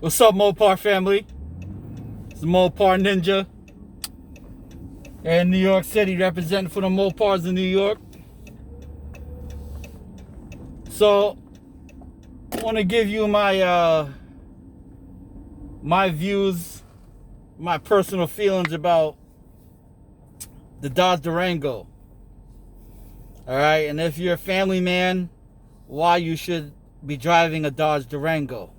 What's up, Mopar family? It's the Mopar Ninja in New York City, representing for the Mopars in New York. So, I want to give you my views, my personal feelings about the Dodge Durango. All right, and if you're a family man, why you should be driving a Dodge Durango.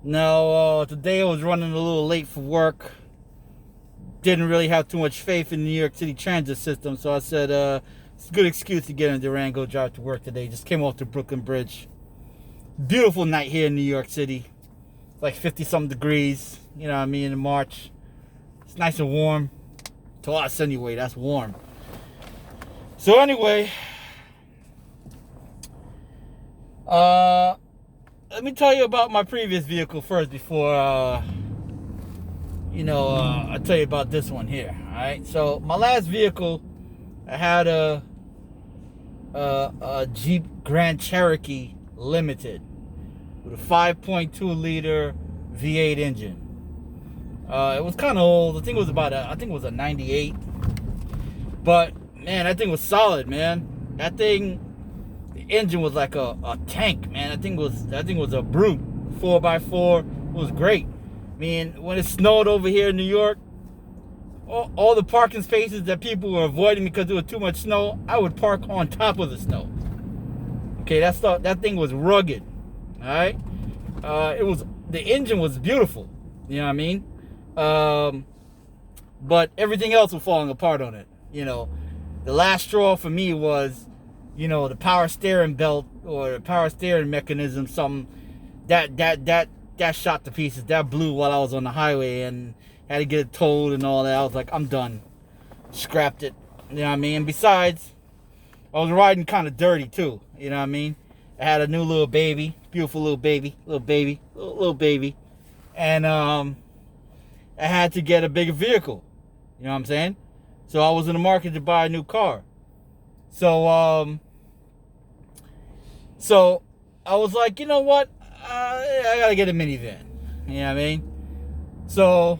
Now, today I was running a little late for work. Didn't really have too much faith in the New York City transit system, so I said it's a good excuse to get in a Durango, drive to work today. Just came off the Brooklyn Bridge. Beautiful night here in New York City. It's like 50-something degrees, you know what I mean, in March. It's nice and warm. To us anyway, that's warm. So anyway, let me tell you about my previous vehicle first before, I tell you about this one here. All right. So my last vehicle, I had a Jeep Grand Cherokee Limited with a 5.2 liter V8 engine. It was kind of old. I think it was a 98. But man, that thing was solid, man. That thing. The engine was like a tank, man. That thing was a brute. 4x4. It was great. I mean, when it snowed over here in New York, all the parking spaces that people were avoiding because there was too much snow, I would park on top of the snow. Okay, that thing was rugged. All right, the engine was beautiful. You know what I mean? But everything else was falling apart on it. You know, the last straw for me was, the power steering belt or the power steering mechanism, something that shot to pieces. That blew while I was on the highway and had to get it towed and all that. I was like, I'm done. Scrapped it. You know what I mean? And besides, I was riding kind of dirty too. You know what I mean? I had a new little baby, beautiful little baby. And I had to get a bigger vehicle. You know what I'm saying? So I was in the market to buy a new car. So I was like, you know what? I gotta get a minivan. You know what I mean? So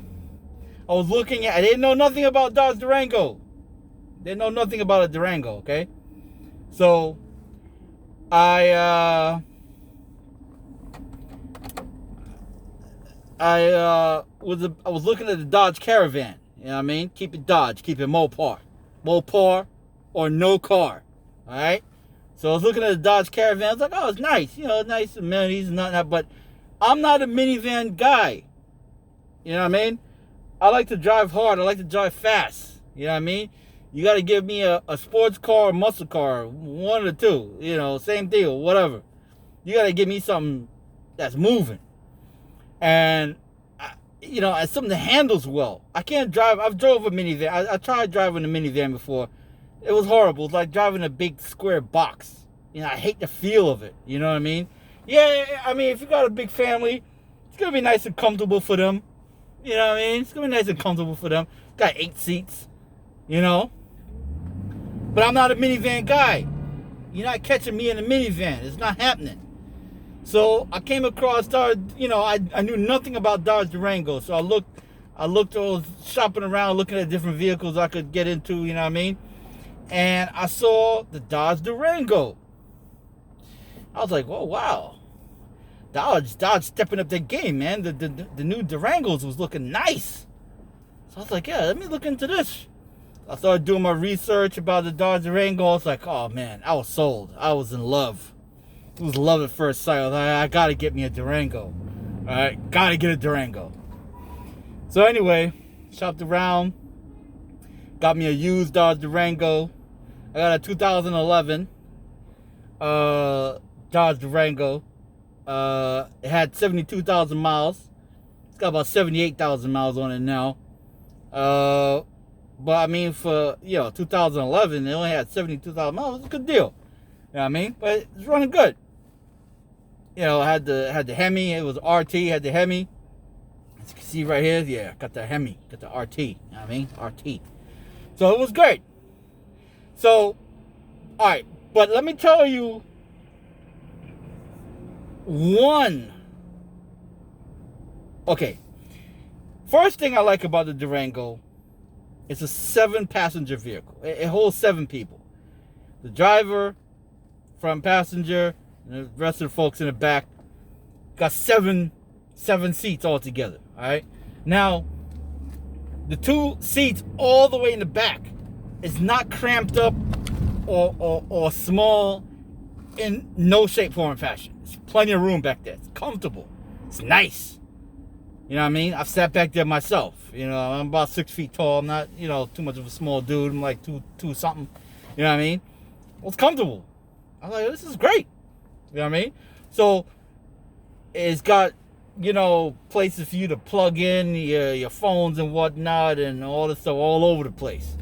I was looking at. I didn't know nothing about Dodge Durango. Didn't know nothing about a Durango. Okay. So I was looking at the Dodge Caravan. You know what I mean? Keep it Dodge. Keep it Mopar. Mopar or no car. All right. So I was looking at the Dodge Caravan. I was like, oh, it's nice. Nice amenities and that. But I'm not a minivan guy. You know what I mean? I like to drive hard. I like to drive fast. You know what I mean? You got to give me a sports car or muscle car. One or two. Same deal. Whatever. You got to give me something that's moving. And, and something that handles well. I can't drive. I've drove a minivan. I tried driving a minivan before. It was horrible. It's like driving a big square box. I hate the feel of it. You know what I mean? Yeah, I mean, if you got a big family, it's going to be nice and comfortable for them. You know what I mean? It's going to be nice and comfortable for them. Got 8 seats, But I'm not a minivan guy. You're not catching me in a minivan. It's not happening. So I came across I knew nothing about Dodge Durango. So I was shopping around looking at different vehicles I could get into, you know what I mean? And I saw the Dodge Durango. I was like, "Whoa, wow. Dodge stepping up their game, man. The new Durangos was looking nice." So I was like, yeah, let me look into this. I started doing my research about the Dodge Durango. I was like, oh man, I was sold. I was in love. It was love at first sight. I was like, I gotta get me a Durango. Alright, gotta get a Durango. So anyway, shopped around. Got me a used Dodge Durango. I got a 2011 Dodge Durango. It had 72,000 miles. It's got about 78,000 miles on it now. But I mean, for 2011, it only had 72,000 miles. It's a good deal. You know what I mean? But it's running good. Had the Hemi. It was RT. Had the Hemi. As you can see right here, yeah, got the Hemi, got the RT. You know what I mean? RT. So it was great. So, all right, but let me tell you one Okay. First thing I like about the Durango, it's a 7-passenger vehicle. It holds 7 people. The driver, front passenger, and the rest of the folks in the back. Got seven seats altogether. All right. Now, the 2 seats all the way in the back is not cramped up or small in no shape, form, and fashion. There's plenty of room back there. It's comfortable. It's nice. You know what I mean? I've sat back there myself. You know, I'm about 6 feet tall. I'm not, too much of a small dude. I'm like two something. You know what I mean? Well, it's comfortable. I was like, this is great. You know what I mean? So, it's got, places for you to plug in your phones and whatnot and all this stuff all over the place.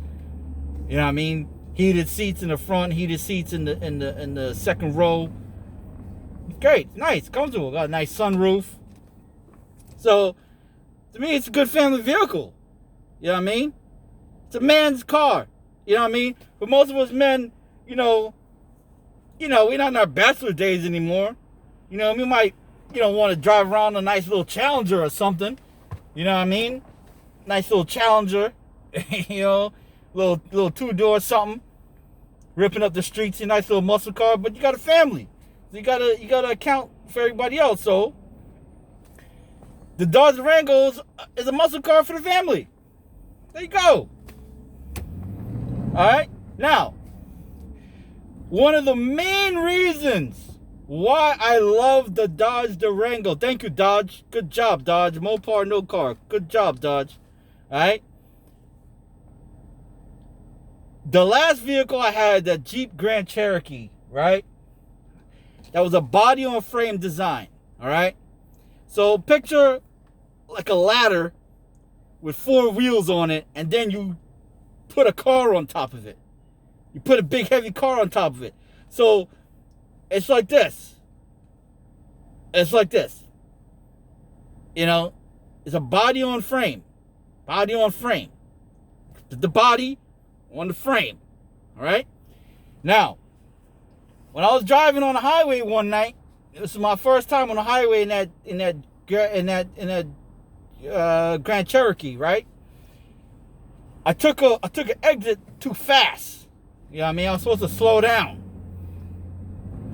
You know what I mean? Heated seats in the front, heated seats in the second row. Great, nice, comfortable. Got a nice sunroof. So, to me, it's a good family vehicle. You know what I mean? It's a man's car. You know what I mean? But most of us men, we're not in our bachelor days anymore. We might, want to drive around a nice little Challenger or something. You know what I mean? Nice little Challenger. Little 2-door something. Ripping up the streets, a nice little muscle car. But you got a family. So you gotta account for everybody else. So, the Dodge Durango is a muscle car for the family. There you go. Alright? Now, one of the main reasons why I love the Dodge Durango. Thank you, Dodge. Good job, Dodge. Mopar, no car. Good job, Dodge. Alright? The last vehicle I had, that Jeep Grand Cherokee, right? That was a body-on-frame design. Alright? So picture like a ladder with 4 wheels on it, and then you put a car on top of it. You put a big heavy car on top of it. So it's like this. It's like this. It's a body on frame. Body on frame. The body on the frame. Alright? Now, when I was driving on the highway one night, this was my first time on the highway in that Grand Cherokee, right? I took an exit too fast. You know what I mean? I was supposed to slow down.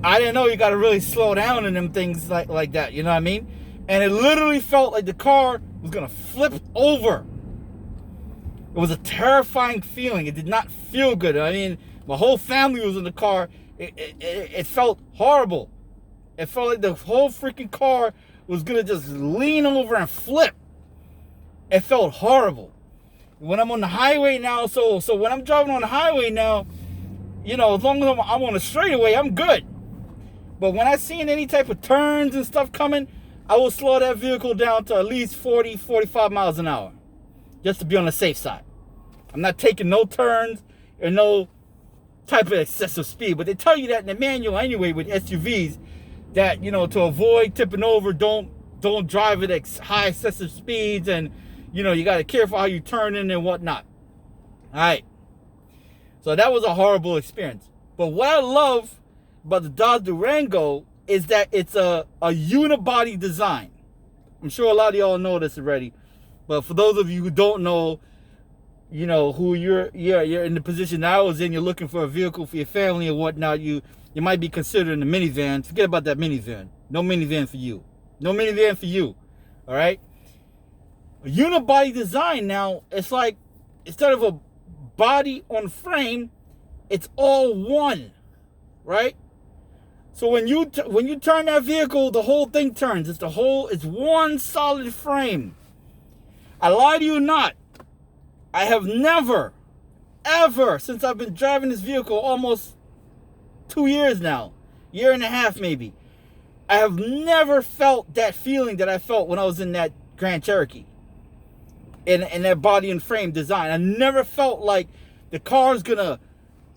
I didn't know you got to really slow down in them things like that. You know what I mean? And it literally felt like the car was going to flip over. It was a terrifying feeling. It did not feel good. I mean, my whole family was in the car. It felt horrible. It felt like the whole freaking car was going to just lean over and flip. It felt horrible. When I'm on the highway now, so when I'm driving on the highway now, as long as I'm on a straightaway, I'm good. But when I seen any type of turns and stuff coming, I will slow that vehicle down to at least 40, 45 miles an hour. Just to be on the safe side. I'm not taking no turns or no type of excessive speed. But they tell you that in the manual anyway with SUVs, that, to avoid tipping over, don't drive at high excessive speeds, and, you got to be careful how you turn in and whatnot. All right. So that was a horrible experience. But what I love about the Dodge Durango is that it's a unibody design. I'm sure a lot of y'all know this already. But for those of you who don't know, who you're in the position I was in, you're looking for a vehicle for your family and whatnot, you might be considering a minivan. Forget about that minivan. No minivan for you. No minivan for you. All right? A unibody design now, it's like, instead of a body on frame, it's all one, right? So when you turn that vehicle, the whole thing turns. It's one solid frame. I lie to you not. I have never, ever, since I've been driving this vehicle almost 2 years now, year and a half maybe, I have never felt that feeling that I felt when I was in that Grand Cherokee. In that body and frame design. I never felt like the car's gonna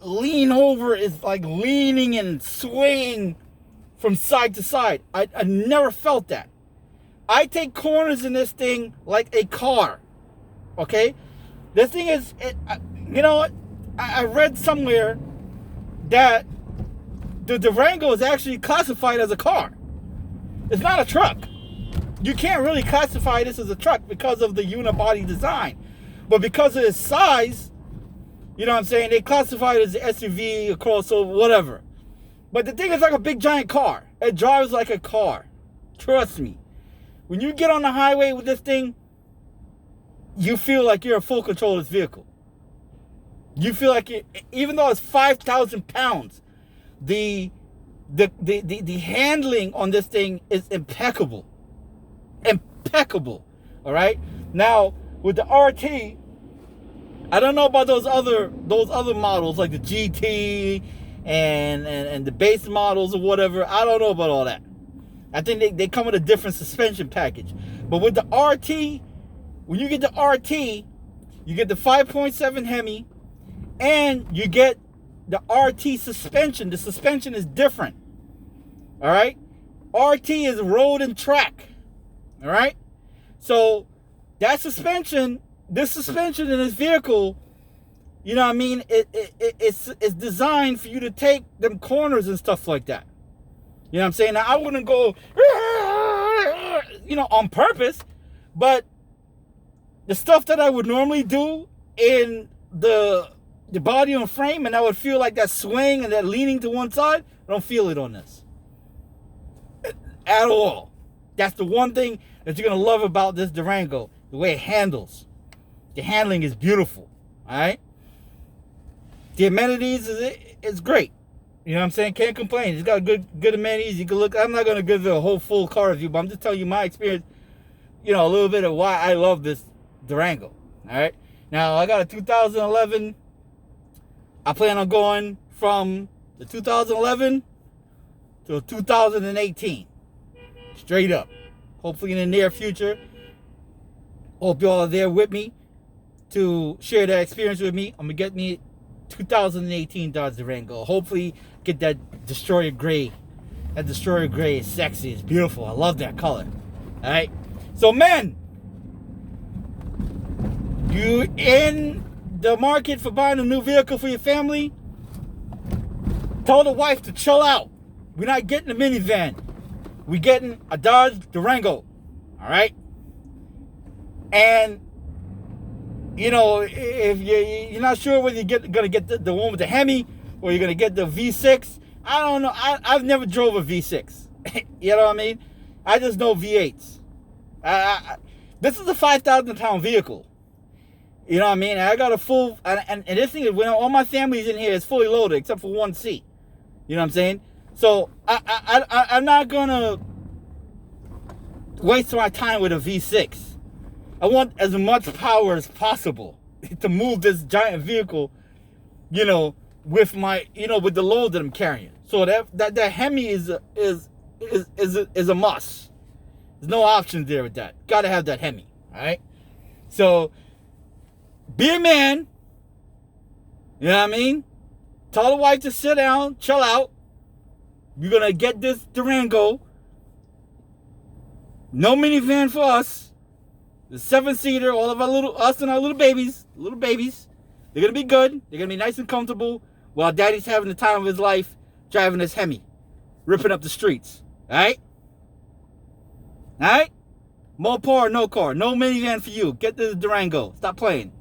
lean over, is like leaning and swaying from side to side. I never felt that. I take corners in this thing like a car. Okay? This thing is, you know what? I read somewhere that the Durango is actually classified as a car. It's not a truck. you can't really classify this as a truck because of the unibody design. But because of its size, you know what I'm saying, they classify it as an SUV, a crossover, whatever. But the thing is like a big giant car. It drives like a car. Trust me. When you get on the highway with this thing, you feel like you're in full control of this vehicle. You feel like even though it's 5,000 pounds, the handling on this thing is impeccable. Impeccable. All right. Now with the RT, I don't know about those other models like the GT and the base models or whatever. I don't know about all that. I think they come with a different suspension package. But with the RT, when you get the RT, you get the 5.7 Hemi and you get the RT suspension. The suspension is different. All right? RT is road and track. All right? So that suspension, this suspension in this vehicle, you know what I mean? It's designed for you to take them corners and stuff like that. You know what I'm saying? Now, I wouldn't go, you know, on purpose, but the stuff that I would normally do in the body and frame, and I would feel like that swing and that leaning to one side, I don't feel it on this at all. That's the one thing that you're going to love about this Durango, the way it handles. The handling is beautiful, all right? The amenities is great. You know what I'm saying? Can't complain. It's got good amenities. You can look. I'm not going to give it a whole full car review, but I'm just telling you my experience, you know, a little bit of why I love this Durango, all right? Now, I got a 2011. I plan on going from the 2011 to 2018. Straight up. Hopefully in the near future. Hope y'all are there with me to share that experience with me. I'm going to get me 2018 Dodge Durango. Hopefully get that Destroyer Gray. That Destroyer Gray is sexy. It's beautiful. I love that color. Alright? So, men, you in the market for buying a new vehicle for your family? Tell the wife to chill out. We're not getting a minivan. We're getting a Dodge Durango. Alright? And you know, if you're not sure whether you're going to get the one with the Hemi or you're going to get the V6, I don't know. I've never drove a V6. You know what I mean? I just know V8s. This is a 5,000 pound vehicle. You know what I mean? I got a full, and this thing is, when all my family's in here, it's fully loaded except for one seat. You know what I'm saying? So I'm not going to waste my time with a V6. I want as much power as possible to move this giant vehicle, you know, with my, you know, with the load that I'm carrying. So that Hemi is a must. There's no options there with that. Got to have that Hemi, all right? So be a man. You know what I mean? Tell the wife to sit down, chill out. You're gonna get this Durango. No minivan for us. The 7-seater, all of us and our little babies. They're gonna be good. They're gonna be nice and comfortable while Daddy's having the time of his life driving this Hemi, ripping up the streets. All right? All right? More power, no car. No minivan for you. Get this Durango. Stop playing.